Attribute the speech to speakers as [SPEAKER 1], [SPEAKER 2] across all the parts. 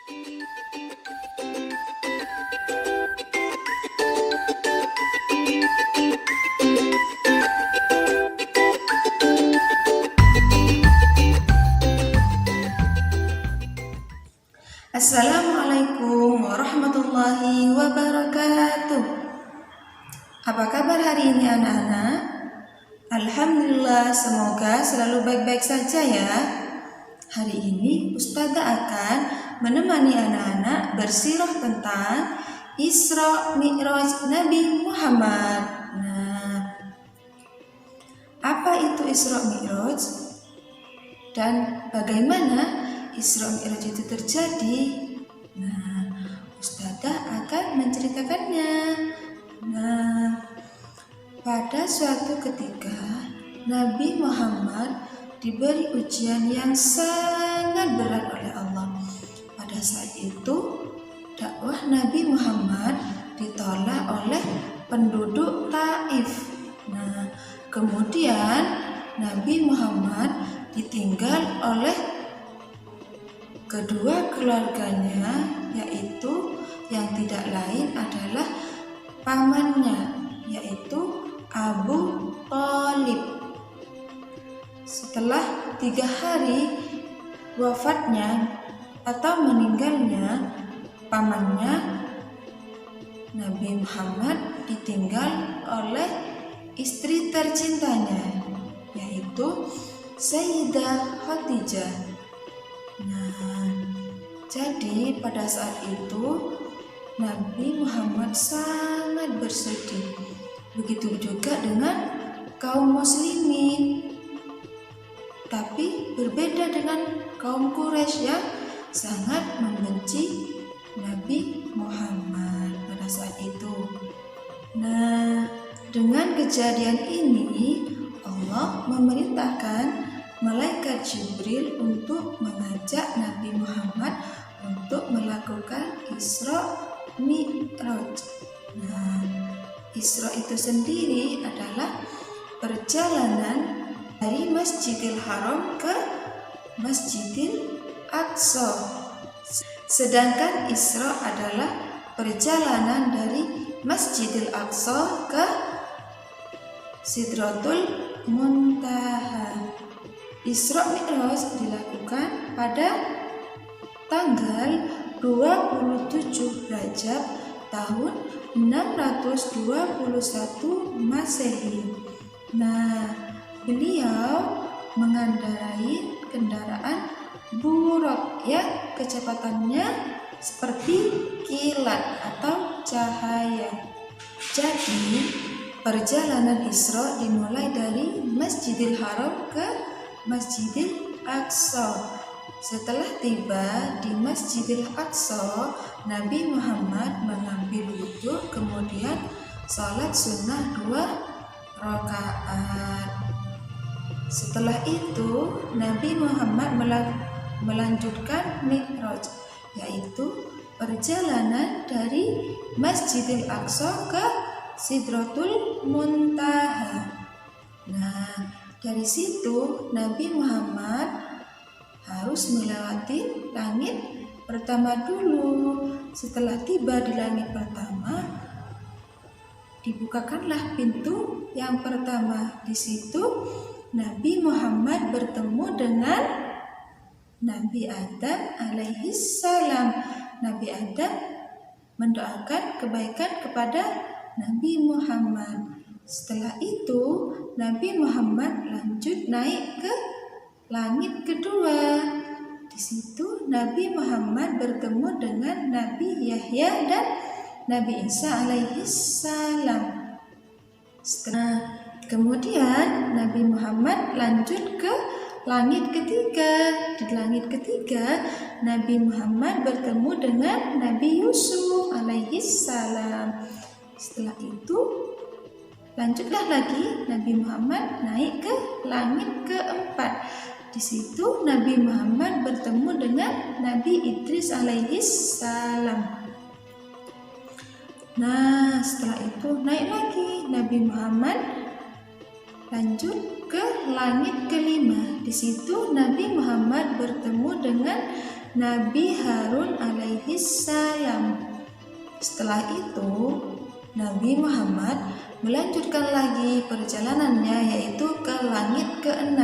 [SPEAKER 1] Assalamualaikum warahmatullahi wabarakatuh. Apa kabar hari ini anak-anak? Alhamdulillah, semoga selalu baik-baik saja ya. Hari ini Ustazah akan menemani anak-anak bersirah tentang Isra Mi'raj Nabi Muhammad. Nah, apa itu Isra Mi'raj? Dan bagaimana Isra Mi'raj itu terjadi? Nah, Ustazah akan menceritakannya. Nah, pada suatu ketika Nabi Muhammad diberi ujian yang sangat berat oleh Allah. Pada saat itu dakwah Nabi Muhammad ditolak oleh penduduk Taif. Nah, kemudian Nabi Muhammad ditinggal oleh kedua keluarganya, yaitu yang tidak lain adalah pamannya, yaitu Abu Thalib. Setelah 3 hari wafatnya atau meninggalnya pamannya, Nabi Muhammad ditinggal oleh istri tercintanya, yaitu Sayyidah Khadijah. Nah, jadi pada saat itu Nabi Muhammad sangat bersedih. Begitu juga dengan kaum muslimin. Tapi berbeda dengan kaum Quraisy yang sangat membenci Nabi Muhammad pada saat itu. Nah, dengan kejadian ini Allah memerintahkan malaikat Jibril untuk mengajak Nabi Muhammad untuk melakukan Isra Mi'raj. Nah, Isra itu sendiri adalah perjalanan dari Masjidil Haram ke Masjidil Aqsa. Sedangkan Isra adalah perjalanan dari Masjidil Aqsa ke Sidratul Muntaha. Isra Mi'raj dilakukan pada tanggal 27 Rajab tahun 621 Masehi. Nah, beliau mengendarai kendaraan buraq yang kecepatannya seperti kilat atau cahaya. Jadi, perjalanan Isra dimulai dari Masjidil Haram ke Masjidil Aqsa. Setelah tiba di Masjidil Aqsa, Nabi Muhammad mengambil wudhu, kemudian salat sunnah 2 rakaat. Setelah itu, Nabi Muhammad melanjutkan Mi'raj, yaitu perjalanan dari Masjidil Aqsa ke Sidratul Muntaha. Nah, dari situ Nabi Muhammad harus melewati langit pertama dulu. Setelah tiba di langit pertama, dibukakanlah pintu yang pertama. Di situ Nabi Muhammad bertemu dengan Nabi Adam alaihi salam. Nabi Adam mendoakan kebaikan kepada Nabi Muhammad. Setelah itu Nabi Muhammad lanjut naik ke langit kedua. Di situ Nabi Muhammad bertemu dengan Nabi Yahya dan Nabi Isa alaihi salam. Kemudian Nabi Muhammad lanjut ke langit ketiga. Di langit ketiga Nabi Muhammad bertemu dengan Nabi Yusuf alaihi salam. Setelah itu lanjutlah lagi Nabi Muhammad naik ke langit keempat. Di situ Nabi Muhammad bertemu dengan Nabi Idris alaihi salam. Nah, setelah itu naik lagi Nabi Muhammad lanjut ke langit kelima. Di situ Nabi Muhammad bertemu dengan Nabi Harun alaihi salam. Setelah itu, Nabi Muhammad melanjutkan lagi perjalanannya, yaitu ke langit ke-6.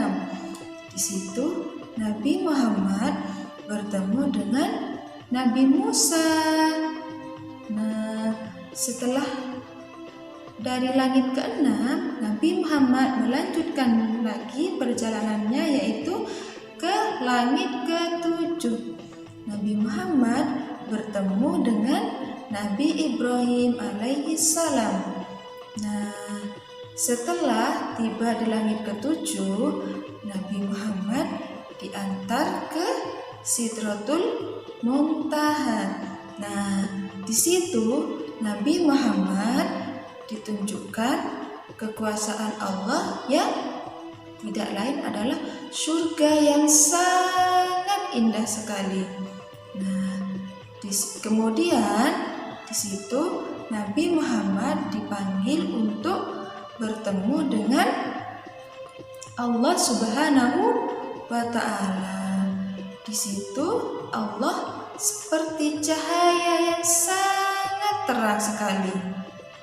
[SPEAKER 1] Di situ Nabi Muhammad bertemu dengan Nabi Musa. Nah, setelah dari langit ke-6, Nabi Muhammad melanjutkan lagi perjalanannya, yaitu ke langit ke-7. Nabi Muhammad bertemu dengan Nabi Ibrahim alaihi salam. Nah, setelah tiba di langit ke-7, Nabi Muhammad diantar ke Sidratul Muntaha. Nah, di situ Nabi Muhammad ditunjukkan kekuasaan Allah yang tidak lain adalah surga yang sangat indah sekali. Nah, kemudian di situ Nabi Muhammad dipanggil untuk bertemu dengan Allah Subhanahu wa Ta'ala. Di situ Allah seperti cahaya yang sangat terang sekali.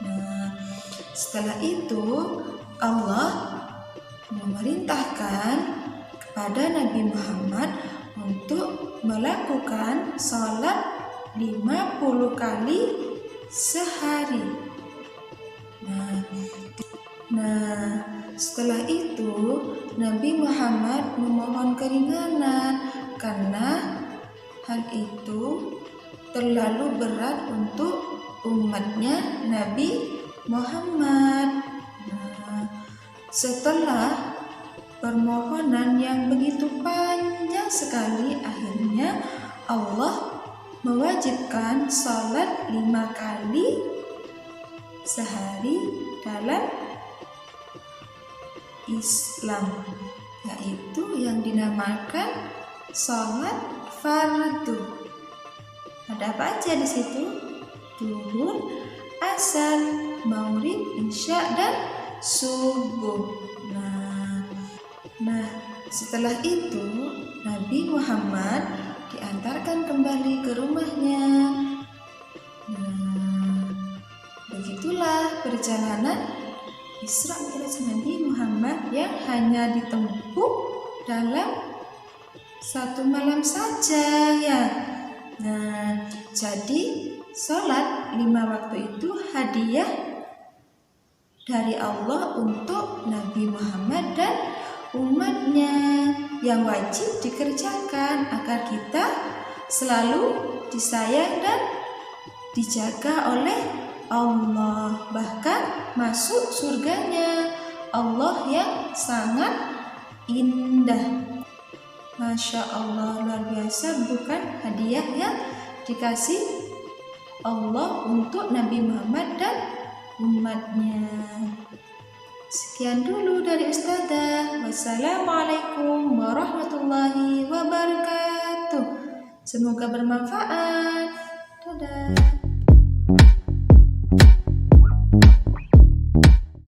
[SPEAKER 1] Nah, setelah itu Allah memerintahkan kepada Nabi Muhammad untuk melakukan salat 50 kali sehari. Nah, setelah itu Nabi Muhammad memohon keringanan karena hal itu terlalu berat untuk umatnya Nabi Muhammad. Nah, setelah permohonan yang begitu panjang sekali, akhirnya Allah mewajibkan salat 5 kali sehari dalam Islam, yaitu yang dinamakan salat fardu. Ada apa aja di situ? Zuhur, asar, maghrib, isya, dan subuh. Nah, setelah itu Nabi Muhammad diantarkan kembali ke rumahnya. Nah, begitulah perjalanan Isra Mi'raj Nabi Muhammad yang hanya ditempuh dalam 1 malam saja ya. Nah, jadi sholat 5 waktu itu hadiah dari Allah untuk Nabi Muhammad dan umatnya yang wajib dikerjakan agar kita selalu disayang dan dijaga oleh Allah, bahkan masuk surganya Allah yang sangat indah. Masya Allah, luar biasa bukan hadiah yang dikasih Allah untuk Nabi Muhammad dan umatnya. Sekian dulu dari Ustazah. Wassalamualaikum warahmatullahi wabarakatuh. Semoga bermanfaat.